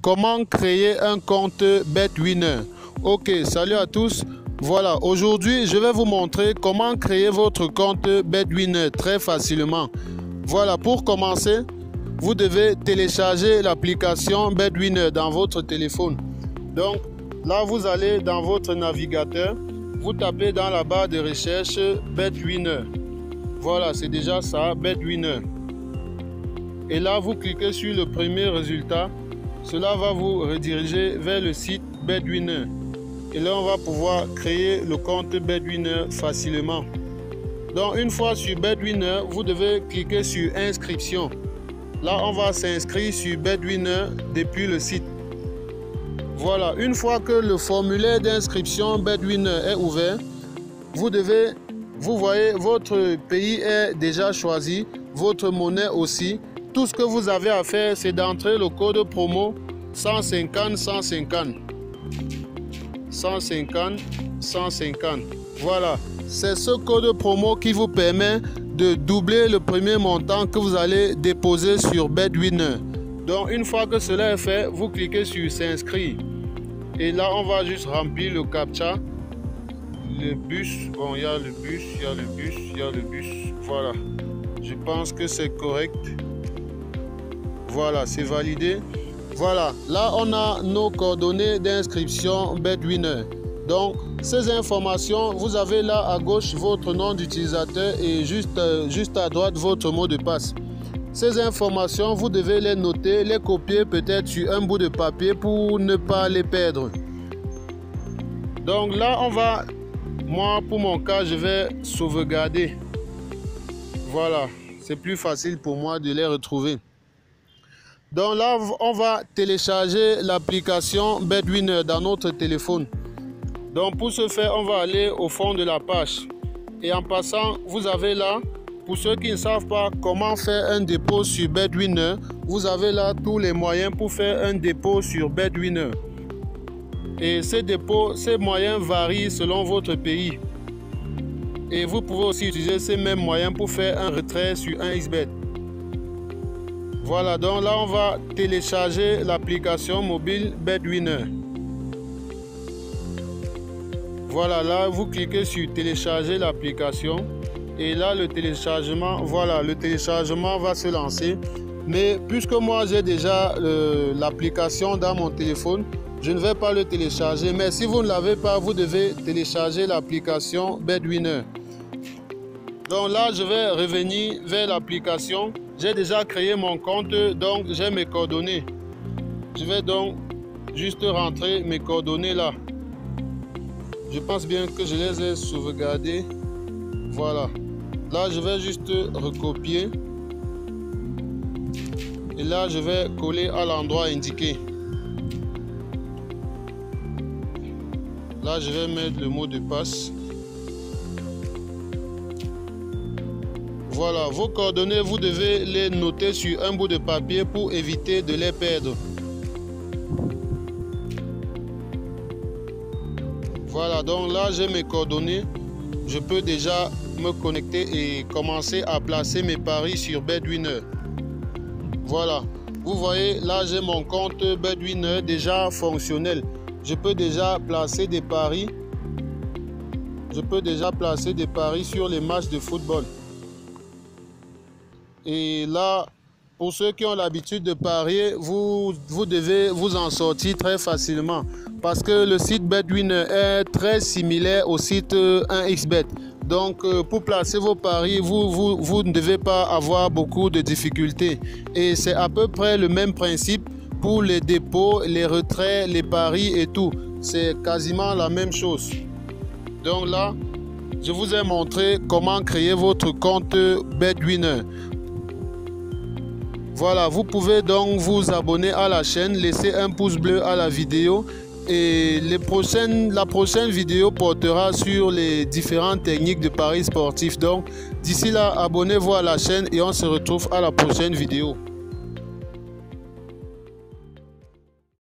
comment créer un compte BetWinner. Ok, salut à tous. Voilà, aujourd'hui je vais vous montrer comment créer votre compte BetWinner très facilement. Voilà, pour commencer, vous devez télécharger l'application BetWinner dans votre téléphone. Donc là, vous allez dans votre navigateur, vous tapez dans la barre de recherche BetWinner. Voilà, c'est déjà ça, BetWinner. Et là, vous cliquez sur le premier résultat. Cela va vous rediriger vers le site BetWinner. Et là, on va pouvoir créer le compte BetWinner facilement. Donc, une fois sur BetWinner, vous devez cliquer sur Inscription. Là, on va s'inscrire sur BetWinner depuis le site. Voilà, une fois que le formulaire d'inscription BetWinner est ouvert, vous voyez, votre pays est déjà choisi, votre monnaie aussi. Tout ce que vous avez à faire, c'est d'entrer le code promo 150 150. 150 150. Voilà, c'est ce code promo qui vous permet de doubler le premier montant que vous allez déposer sur BetWinner. Donc, une fois que cela est fait, vous cliquez sur s'inscrire. Et là, on va juste remplir le CAPTCHA. Le bus, bon, il y a le bus, il y a le bus, il y a le bus. Voilà, je pense que c'est correct. Voilà, c'est validé. Voilà, là on a nos coordonnées d'inscription BetWinner. Donc, ces informations, vous avez là à gauche votre nom d'utilisateur et juste à droite votre mot de passe. Ces informations, vous devez les noter, les copier peut-être sur un bout de papier pour ne pas les perdre. Donc là, moi pour mon cas, je vais sauvegarder. Voilà, c'est plus facile pour moi de les retrouver. Donc là, on va télécharger l'application BetWinner dans notre téléphone. Donc pour ce faire, on va aller au fond de la page. Et en passant, vous avez là, pour ceux qui ne savent pas comment faire un dépôt sur BetWinner, vous avez là tous les moyens pour faire un dépôt sur BetWinner. Et ces dépôts, ces moyens varient selon votre pays. Et vous pouvez aussi utiliser ces mêmes moyens pour faire un retrait sur 1xBet. Voilà, donc là on va télécharger l'application mobile BetWinner. Voilà, là vous cliquez sur télécharger l'application et là le téléchargement, voilà, le téléchargement va se lancer. Mais puisque moi j'ai déjà l'application dans mon téléphone, je ne vais pas le télécharger. Mais si vous ne l'avez pas, vous devez télécharger l'application BetWinner. Donc là, je vais revenir vers l'application. J'ai déjà créé mon compte, donc j'ai mes coordonnées. Je vais donc juste rentrer mes coordonnées là. Je pense bien que je les ai sauvegardées. Voilà. Là, je vais juste recopier. Et là, je vais coller à l'endroit indiqué. Là, je vais mettre le mot de passe. Voilà, vos coordonnées, vous devez les noter sur un bout de papier pour éviter de les perdre. Voilà, donc là j'ai mes coordonnées. Je peux déjà me connecter et commencer à placer mes paris sur BetWinner. Voilà, vous voyez, là j'ai mon compte BetWinner déjà fonctionnel. Je peux déjà placer des paris. Je peux déjà placer des paris sur les matchs de football. Et là, pour ceux qui ont l'habitude de parier, vous devez vous en sortir très facilement. Parce que le site BetWinner est très similaire au site 1xBet. Donc, pour placer vos paris, vous ne devez pas avoir beaucoup de difficultés. Et c'est à peu près le même principe pour les dépôts, les retraits, les paris et tout. C'est quasiment la même chose. Donc là, je vous ai montré comment créer votre compte BetWinner. Voilà, vous pouvez donc vous abonner à la chaîne, laisser un pouce bleu à la vidéo et la prochaine vidéo portera sur les différentes techniques de paris sportifs. Donc, d'ici là, abonnez-vous à la chaîne et on se retrouve à la prochaine vidéo.